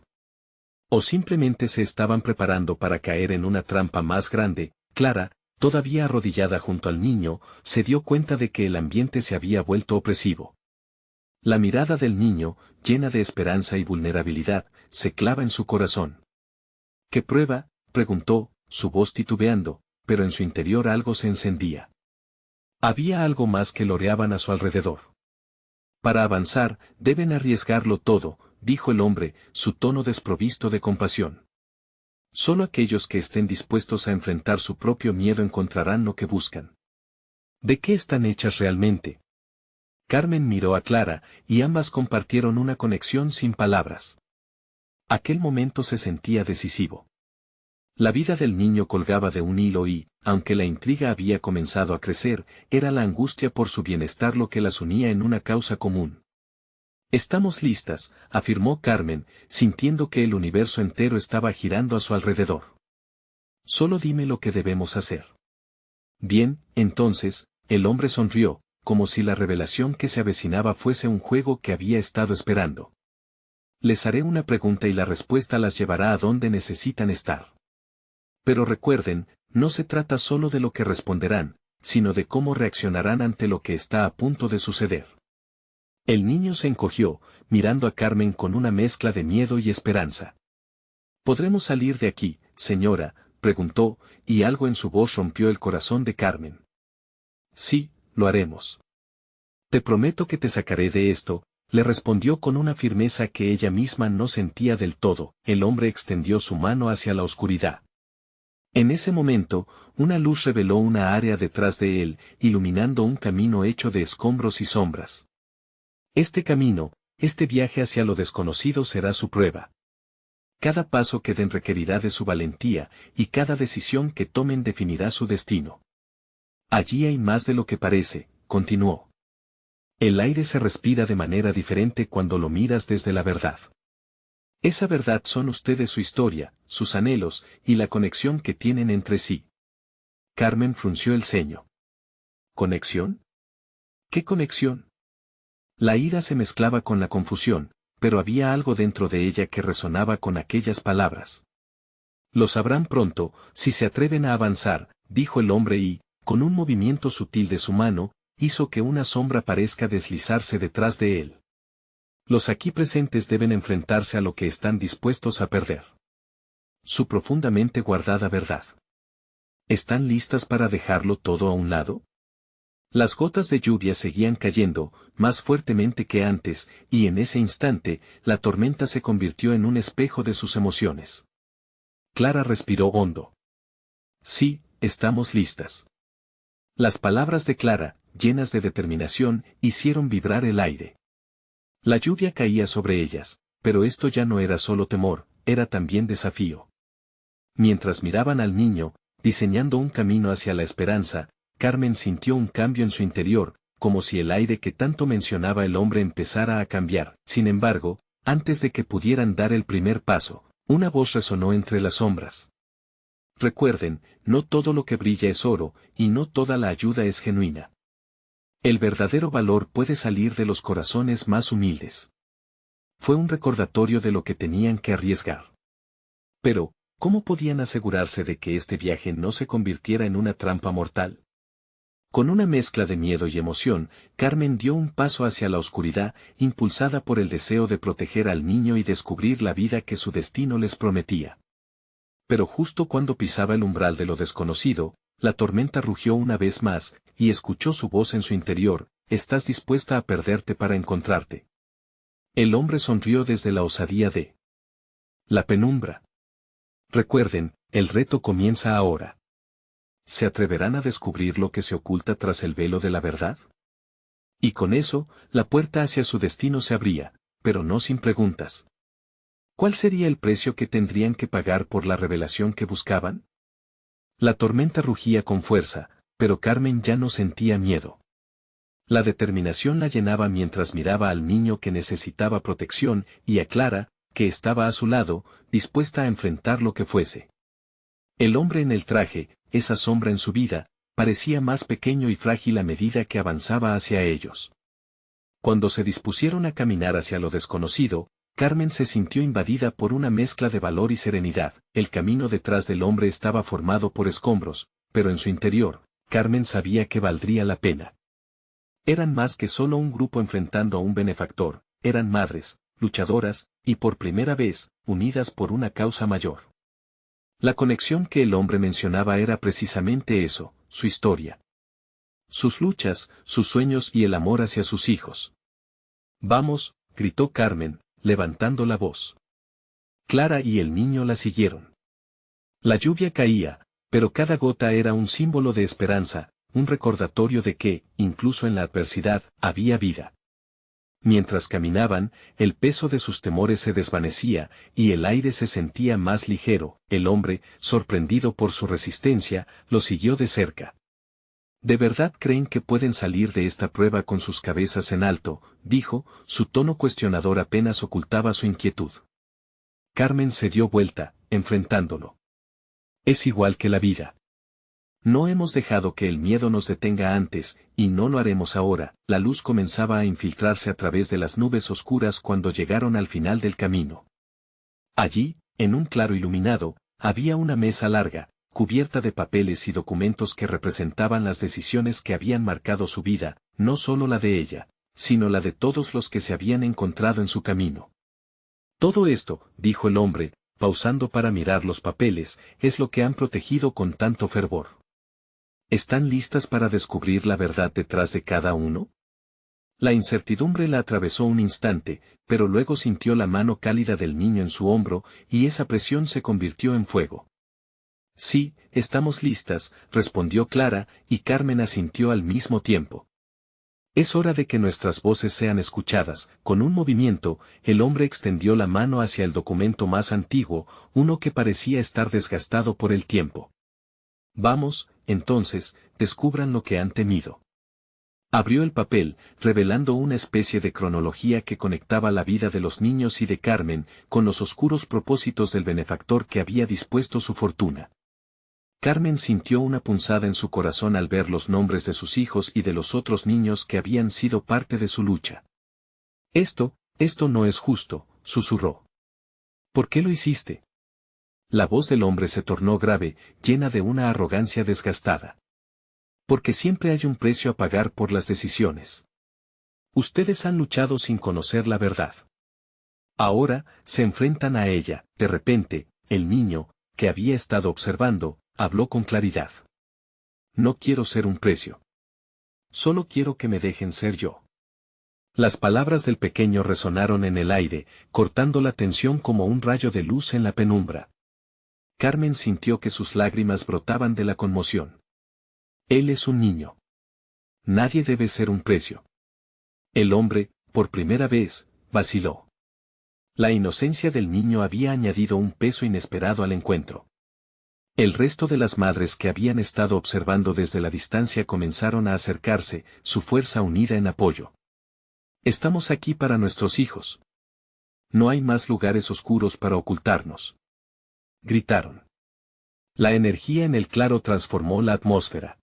¿O simplemente se estaban preparando para caer en una trampa más grande? Clara, todavía arrodillada junto al niño, se dio cuenta de que el ambiente se había vuelto opresivo. La mirada del niño, llena de esperanza y vulnerabilidad, se clava en su corazón. ¿Qué prueba?, preguntó, su voz titubeando, pero en su interior algo se encendía. Había algo más que loreaban a su alrededor. Para avanzar, deben arriesgarlo todo, dijo el hombre, su tono desprovisto de compasión. Solo aquellos que estén dispuestos a enfrentar su propio miedo encontrarán lo que buscan. ¿De qué están hechas realmente? Carmen miró a Clara, y ambas compartieron una conexión sin palabras. Aquel momento se sentía decisivo. La vida del niño colgaba de un hilo y, aunque la intriga había comenzado a crecer, era la angustia por su bienestar lo que las unía en una causa común. Estamos listas, afirmó Carmen, sintiendo que el universo entero estaba girando a su alrededor. Solo dime lo que debemos hacer. Bien, entonces, el hombre sonrió, como si la revelación que se avecinaba fuese un juego que había estado esperando. Les haré una pregunta y la respuesta las llevará a donde necesitan estar. Pero recuerden, no se trata solo de lo que responderán, sino de cómo reaccionarán ante lo que está a punto de suceder. El niño se encogió, mirando a Carmen con una mezcla de miedo y esperanza. ¿Podremos salir de aquí, señora?, preguntó, y algo en su voz rompió el corazón de Carmen. Sí, lo haremos. Te prometo que te sacaré de esto, le respondió con una firmeza que ella misma no sentía del todo. El hombre extendió su mano hacia la oscuridad. En ese momento, una luz reveló una área detrás de él, iluminando un camino hecho de escombros y sombras. Este camino, este viaje hacia lo desconocido será su prueba. Cada paso que den requerirá de su valentía, y cada decisión que tomen definirá su destino. Allí hay más de lo que parece, continuó. El aire se respira de manera diferente cuando lo miras desde la verdad. Esa verdad son ustedes, su historia, sus anhelos, y la conexión que tienen entre sí. Carmen frunció el ceño. ¿Conexión? ¿Qué conexión? La ira se mezclaba con la confusión, pero había algo dentro de ella que resonaba con aquellas palabras. Lo sabrán pronto, si se atreven a avanzar, dijo el hombre y, con un movimiento sutil de su mano, hizo que una sombra parezca deslizarse detrás de él. Los aquí presentes deben enfrentarse a lo que están dispuestos a perder. Su profundamente guardada verdad. ¿Están listas para dejarlo todo a un lado? Las gotas de lluvia seguían cayendo, más fuertemente que antes, y en ese instante, la tormenta se convirtió en un espejo de sus emociones. Clara respiró hondo. Sí, estamos listas. Las palabras de Clara, llenas de determinación, hicieron vibrar el aire. La lluvia caía sobre ellas, pero esto ya no era solo temor, era también desafío. Mientras miraban al niño, diseñando un camino hacia la esperanza, Carmen sintió un cambio en su interior, como si el aire que tanto mencionaba el hombre empezara a cambiar. Sin embargo, antes de que pudieran dar el primer paso, una voz resonó entre las sombras. Recuerden, no todo lo que brilla es oro, y no toda la ayuda es genuina. El verdadero valor puede salir de los corazones más humildes. Fue un recordatorio de lo que tenían que arriesgar. Pero, ¿cómo podían asegurarse de que este viaje no se convirtiera en una trampa mortal? Con una mezcla de miedo y emoción, Carmen dio un paso hacia la oscuridad, impulsada por el deseo de proteger al niño y descubrir la vida que su destino les prometía. Pero justo cuando pisaba el umbral de lo desconocido, la tormenta rugió una vez más, y escuchó su voz en su interior: ¿estás dispuesta a perderte para encontrarte? El hombre sonrió desde la osadía de la penumbra. Recuerden, el reto comienza ahora. ¿Se atreverán a descubrir lo que se oculta tras el velo de la verdad? Y con eso, la puerta hacia su destino se abría, pero no sin preguntas. ¿Cuál sería el precio que tendrían que pagar por la revelación que buscaban? La tormenta rugía con fuerza, pero Carmen ya no sentía miedo. La determinación la llenaba mientras miraba al niño que necesitaba protección, y a Clara, que estaba a su lado, dispuesta a enfrentar lo que fuese. El hombre en el traje, esa sombra en su vida, parecía más pequeño y frágil a medida que avanzaba hacia ellos. Cuando se dispusieron a caminar hacia lo desconocido, Carmen se sintió invadida por una mezcla de valor y serenidad. El camino detrás del hombre estaba formado por escombros, pero en su interior, Carmen sabía que valdría la pena. Eran más que solo un grupo enfrentando a un benefactor, eran madres, luchadoras, y por primera vez, unidas por una causa mayor. La conexión que el hombre mencionaba era precisamente eso, su historia. Sus luchas, sus sueños y el amor hacia sus hijos. «Vamos», gritó Carmen, levantando la voz. Clara y el niño la siguieron. La lluvia caía, pero cada gota era un símbolo de esperanza, un recordatorio de que, incluso en la adversidad, había vida. Mientras caminaban, el peso de sus temores se desvanecía, y el aire se sentía más ligero. El hombre, sorprendido por su resistencia, lo siguió de cerca. ¿De verdad creen que pueden salir de esta prueba con sus cabezas en alto?, dijo, su tono cuestionador apenas ocultaba su inquietud. Carmen se dio vuelta, enfrentándolo. Es igual que la vida. No hemos dejado que el miedo nos detenga antes, y no lo haremos ahora. La luz comenzaba a infiltrarse a través de las nubes oscuras cuando llegaron al final del camino. Allí, en un claro iluminado, había una mesa larga, cubierta de papeles y documentos que representaban las decisiones que habían marcado su vida, no solo la de ella, sino la de todos los que se habían encontrado en su camino. Todo esto, dijo el hombre, pausando para mirar los papeles, es lo que han protegido con tanto fervor. ¿Están listas para descubrir la verdad detrás de cada uno? La incertidumbre la atravesó un instante, pero luego sintió la mano cálida del niño en su hombro, y esa presión se convirtió en fuego. Sí, estamos listas, respondió Clara, y Carmen asintió al mismo tiempo. Es hora de que nuestras voces sean escuchadas. Con un movimiento, el hombre extendió la mano hacia el documento más antiguo, uno que parecía estar desgastado por el tiempo. Vamos, entonces, descubran lo que han temido. Abrió el papel, revelando una especie de cronología que conectaba la vida de los niños y de Carmen, con los oscuros propósitos del benefactor que había dispuesto su fortuna. Carmen sintió una punzada en su corazón al ver los nombres de sus hijos y de los otros niños que habían sido parte de su lucha. Esto no es justo, susurró. ¿Por qué lo hiciste? La voz del hombre se tornó grave, llena de una arrogancia desgastada. Porque siempre hay un precio a pagar por las decisiones. Ustedes han luchado sin conocer la verdad. Ahora, se enfrentan a ella. De repente, el niño, que había estado observando, habló con claridad. No quiero ser un precio. Solo quiero que me dejen ser yo. Las palabras del pequeño resonaron en el aire, cortando la tensión como un rayo de luz en la penumbra. Carmen sintió que sus lágrimas brotaban de la conmoción. Él es un niño. Nadie debe ser un precio. El hombre, por primera vez, vaciló. La inocencia del niño había añadido un peso inesperado al encuentro. El resto de las madres que habían estado observando desde la distancia comenzaron a acercarse, su fuerza unida en apoyo. Estamos aquí para nuestros hijos. No hay más lugares oscuros para ocultarnos. Gritaron. La energía en el claro transformó la atmósfera.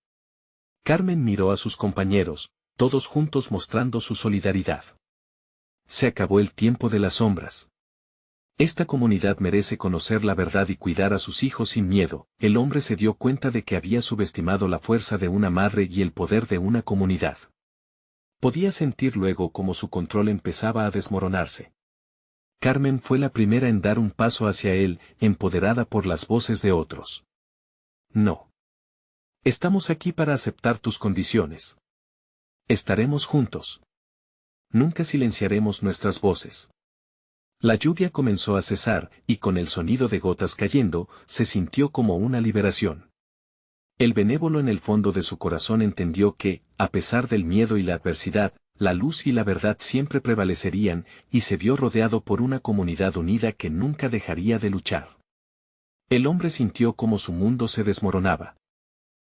Carmen miró a sus compañeros, todos juntos mostrando su solidaridad. Se acabó el tiempo de las sombras. Esta comunidad merece conocer la verdad y cuidar a sus hijos sin miedo. El hombre se dio cuenta de que había subestimado la fuerza de una madre y el poder de una comunidad. Podía sentir luego cómo su control empezaba a desmoronarse. Carmen fue la primera en dar un paso hacia él, empoderada por las voces de otros. No. Estamos aquí para aceptar tus condiciones. Estaremos juntos. Nunca silenciaremos nuestras voces. La lluvia comenzó a cesar, y con el sonido de gotas cayendo, se sintió como una liberación. El benévolo en el fondo de su corazón entendió que, a pesar del miedo y la adversidad, la luz y la verdad siempre prevalecerían, y se vio rodeado por una comunidad unida que nunca dejaría de luchar. El hombre sintió como su mundo se desmoronaba.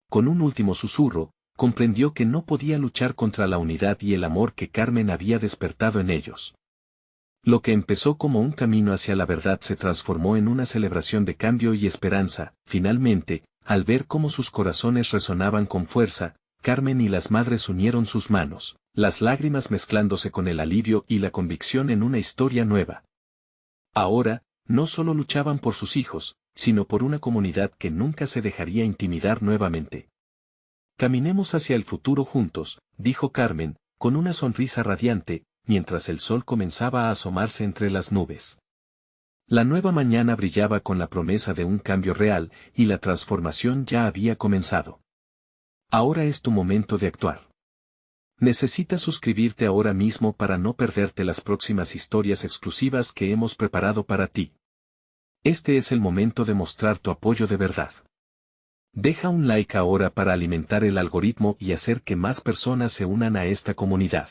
Con un último susurro, comprendió que no podía luchar contra la unidad y el amor que Carmen había despertado en ellos. Lo que empezó como un camino hacia la verdad se transformó en una celebración de cambio y esperanza. Finalmente, al ver cómo sus corazones resonaban con fuerza, Carmen y las madres unieron sus manos, las lágrimas mezclándose con el alivio y la convicción en una historia nueva. Ahora, no solo luchaban por sus hijos, sino por una comunidad que nunca se dejaría intimidar nuevamente. Caminemos hacia el futuro juntos, dijo Carmen, con una sonrisa radiante, mientras el sol comenzaba a asomarse entre las nubes. La nueva mañana brillaba con la promesa de un cambio real, y la transformación ya había comenzado. Ahora es tu momento de actuar. Necesitas suscribirte ahora mismo para no perderte las próximas historias exclusivas que hemos preparado para ti. Este es el momento de mostrar tu apoyo de verdad. Deja un like ahora para alimentar el algoritmo y hacer que más personas se unan a esta comunidad.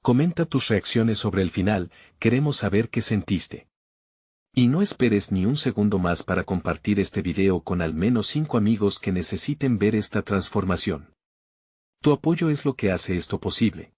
Comenta tus reacciones sobre el final, queremos saber qué sentiste. Y no esperes ni un segundo más para compartir este video con al menos 5 amigos que necesiten ver esta transformación. Tu apoyo es lo que hace esto posible.